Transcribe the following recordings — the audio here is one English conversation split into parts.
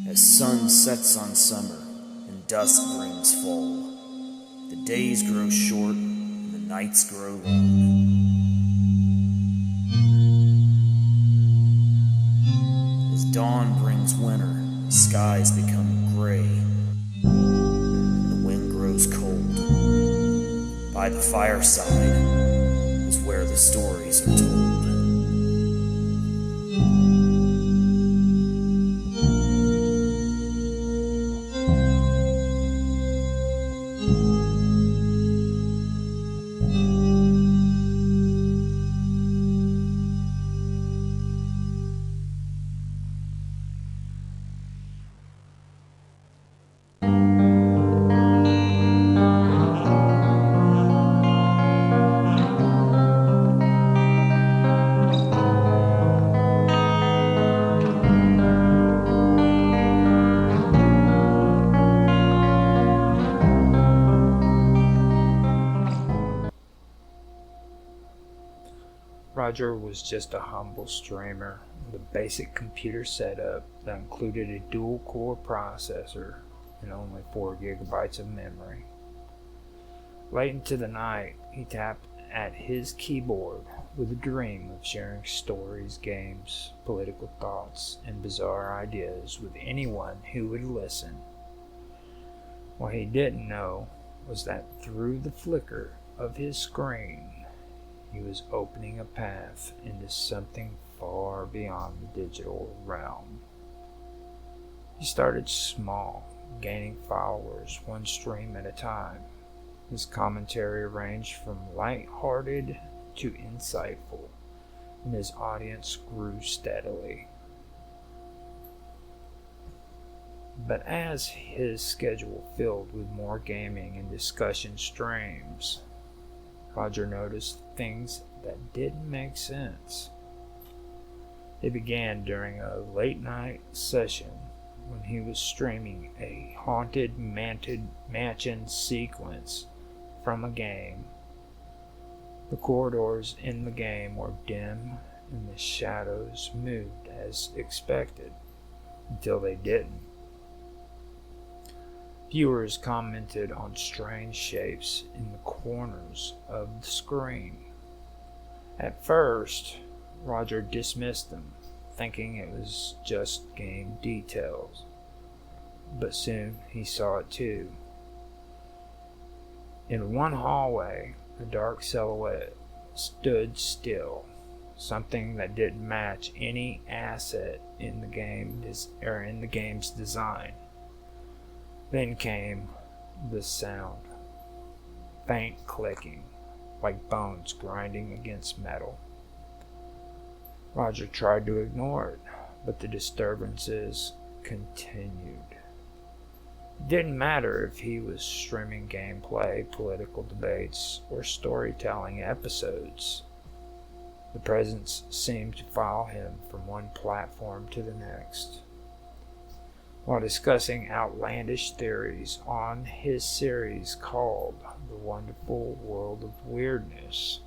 As sun sets on summer and dusk brings fall, the days grow short and the nights grow long. As dawn brings winter, the skies become gray and the wind grows cold. By the fireside is where the stories are told. Roger was just a humble streamer with a basic computer setup that included a dual-core processor and only 4 gigabytes of memory. Late into the night, he tapped at his keyboard with a dream of sharing stories, games, political thoughts, and bizarre ideas with anyone who would listen. What he didn't know was that through the flicker of his screen, he was opening a path into something far beyond the digital realm. He started small, gaining followers one stream at a time. His commentary ranged from light-hearted to insightful, and his audience grew steadily. But as his schedule filled with more gaming and discussion streams, Roger noticed things that didn't make sense. It began during a late-night session when he was streaming a haunted mansion sequence from a game. The corridors in the game were dim and the shadows moved as expected, until they didn't. Viewers commented on strange shapes in the corners of the screen. At first, Roger dismissed them, thinking it was just game details. But soon he saw it too. In one hallway, a dark silhouette stood still, something that didn't match any asset in the game's design. Then came the sound, faint clicking, like bones grinding against metal. Roger tried to ignore it, but the disturbances continued. It didn't matter if he was streaming gameplay, political debates, or storytelling episodes. The presence seemed to follow him from one platform to the next. While discussing outlandish theories on his series called The Wonderful World of Weirdness,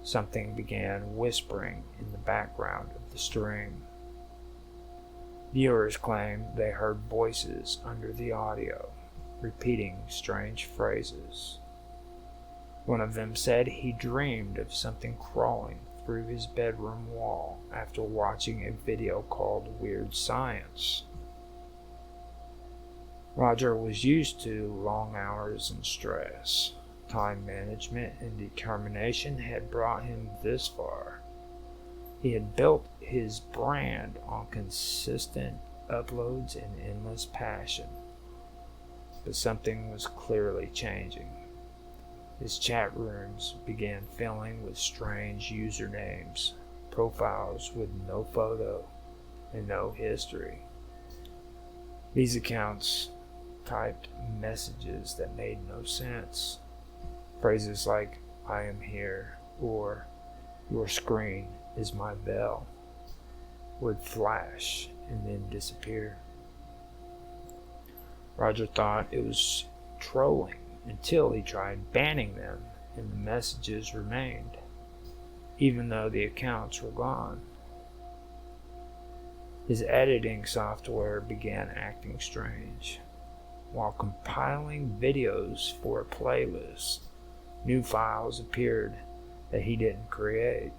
something began whispering in the background of the stream. Viewers claimed they heard voices under the audio, repeating strange phrases. One of them said he dreamed of something crawling through his bedroom wall after watching a video called Weird Science. Roger was used to long hours and stress. Time management and determination had brought him this far. He had built his brand on consistent uploads and endless passion. But something was clearly changing. His chat rooms began filling with strange usernames, profiles with no photo and no history. These accounts typed messages that made no sense. Phrases like, "I am here," or "Your screen is my bell," would flash and then disappear. Roger thought it was trolling until he tried banning them and the messages remained, even though the accounts were gone. His editing software began acting strange. While compiling videos for a playlist, new files appeared that he didn't create.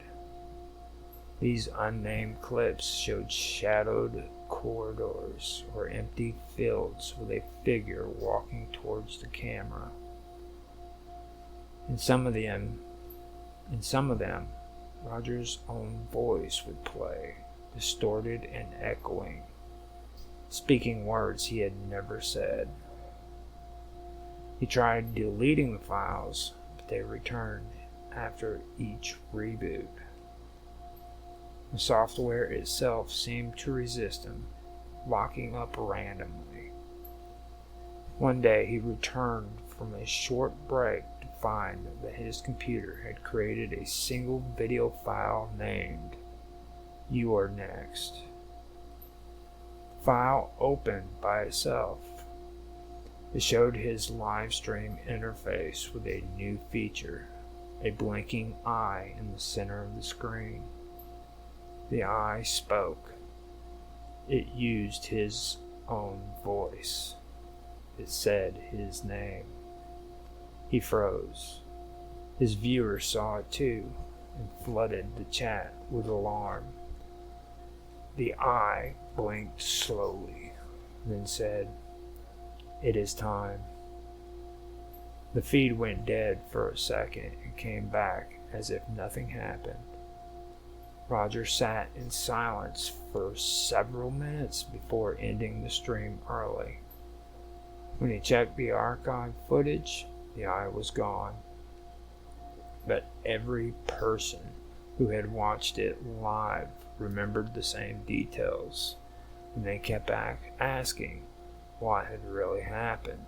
These unnamed clips showed shadowed corridors or empty fields with a figure walking towards the camera. In some of them, Roger's own voice would play, distorted and echoing, speaking words he had never said. He tried deleting the files, but they returned after each reboot. The software itself seemed to resist him, locking up randomly. One day he returned from a short break to find that his computer had created a single video file named "You Are Next." The file opened by itself. It showed his live stream interface with a new feature, a blinking eye in the center of the screen. The eye spoke. It used his own voice. It said his name. He froze. His viewers saw it too and flooded the chat with alarm. The eye blinked slowly, then said, "It is time." The feed went dead for a second and came back as if nothing happened. Roger sat in silence for several minutes before ending the stream early. When he checked the archive footage, the eye was gone. But every person who had watched it live remembered the same details, and they kept asking what had really happened.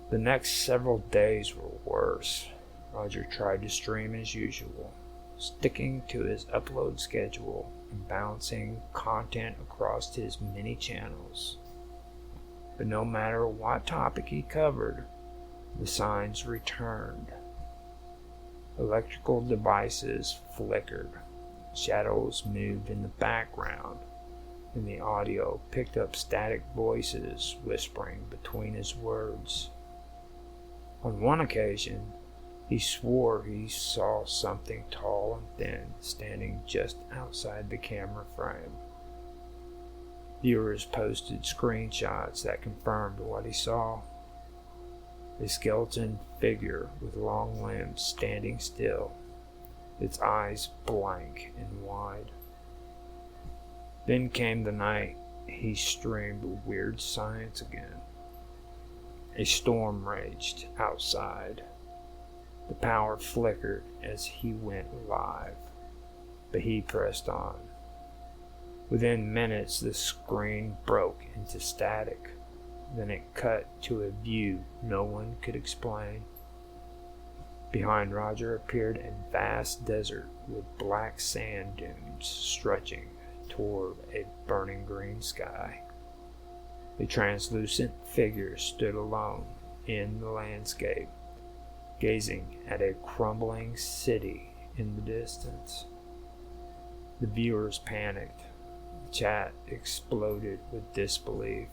The next several days were worse. Roger tried to stream as usual, sticking to his upload schedule and balancing content across his many channels. But no matter what topic he covered, the signs returned. Electrical devices flickered, shadows moved in the background, and the audio picked up static voices whispering between his words. On one occasion, he swore he saw something tall and thin standing just outside the camera frame. Viewers posted screenshots that confirmed what he saw. A skeleton figure with long limbs standing still, its eyes blank and wide. Then came the night he streamed weird science again. A storm raged outside. The power flickered as he went live, but he pressed on. Within minutes, the screen broke into static. Then it cut to a view no one could explain. Behind Roger appeared a vast desert with black sand dunes stretching toward a burning green sky. A translucent figure stood alone in the landscape, gazing at a crumbling city in the distance. The viewers panicked. The chat exploded with disbelief.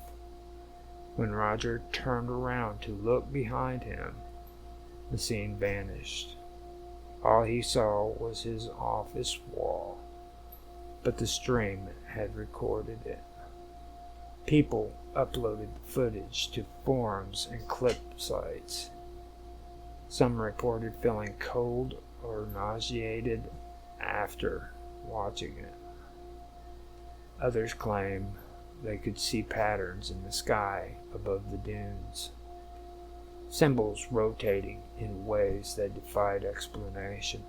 When Roger turned around to look behind him, the scene vanished. All he saw was his office wall, but the stream had recorded it. People uploaded the footage to forums and clip sites. Some reported feeling cold or nauseated after watching it. Others claimed they could see patterns in the sky above the dunes, symbols rotating in ways that defied explanation.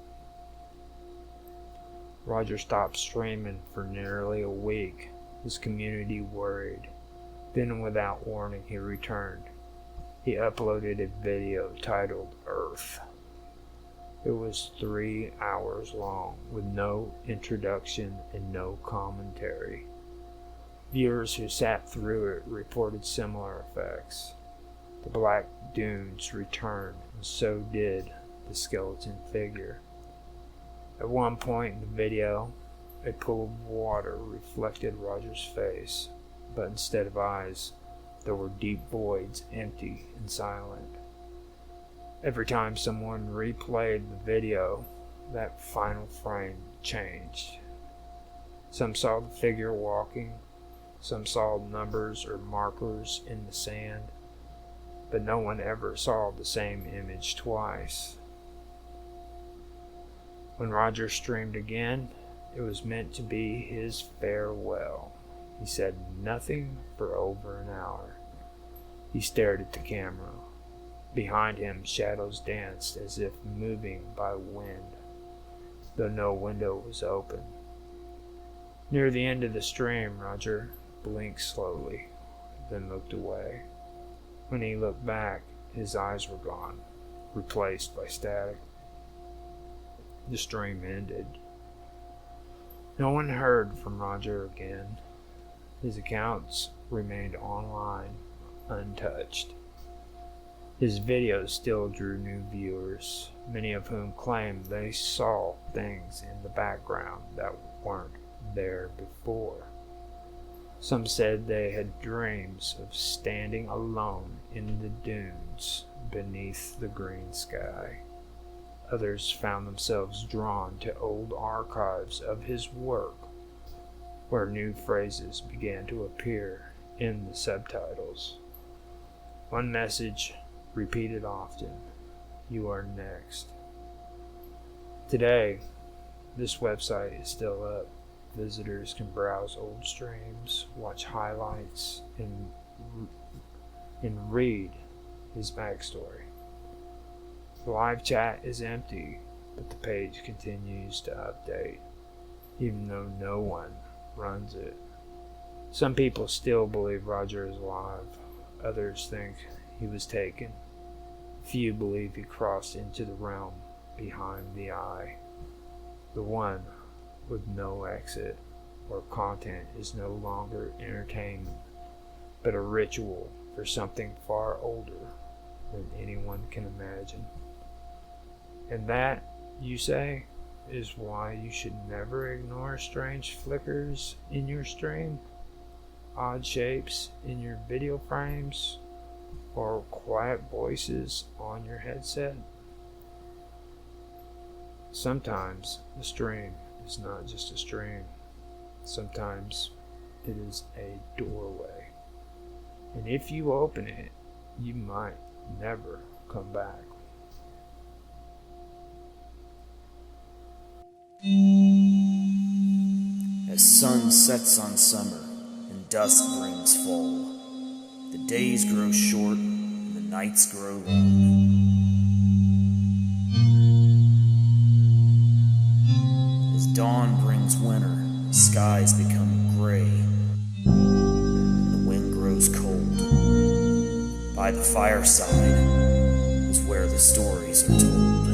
Roger stopped streaming for nearly a week, his community worried. Then, without warning, he returned. He uploaded a video titled Earth. It was 3 hours long, with no introduction and no commentary. Viewers who sat through it reported similar effects. The black dunes returned, and so did the skeleton figure. At one point in the video, A pool of water reflected Roger's face, but instead of eyes, there were deep voids, empty and silent. Every time someone replayed the video, that final frame changed. Some saw the figure walking, some saw numbers or markers in the sand, but no one ever saw the same image twice. When Roger streamed again, it was meant to be his farewell. He said nothing for over an hour. He stared at the camera. Behind him, shadows danced as if moving by wind, though no window was open. Near the end of the stream, Roger blinked slowly, then looked away. When he looked back, his eyes were gone, replaced by static. The stream ended. No one heard from Roger again. His accounts remained online, untouched. His videos still drew new viewers, many of whom claimed they saw things in the background that weren't there before. Some said they had dreams of standing alone in the dunes beneath the green sky. Others found themselves drawn to old archives of his work, where new phrases began to appear in the subtitles. One message repeated often: "You are next." Today, this website is still up. Visitors can browse old streams, watch highlights, and read his backstory. The live chat is empty, but the page continues to update, even though no one runs it. Some people still believe Roger is alive. Others think he was taken. Few believe he crossed into the realm behind the eye. The one with no exit or content is no longer entertainment, but a ritual for something far older than anyone can imagine. And that, you say, is why you should never ignore strange flickers in your stream, odd shapes in your video frames, or quiet voices on your headset. Sometimes the stream is not just a stream. Sometimes it is a doorway. And if you open it, you might never come back. As sun sets on summer and dusk brings fall, the days grow short and the nights grow long. As dawn brings winter, the skies become gray, and the wind grows cold. By the fireside is where the stories are told.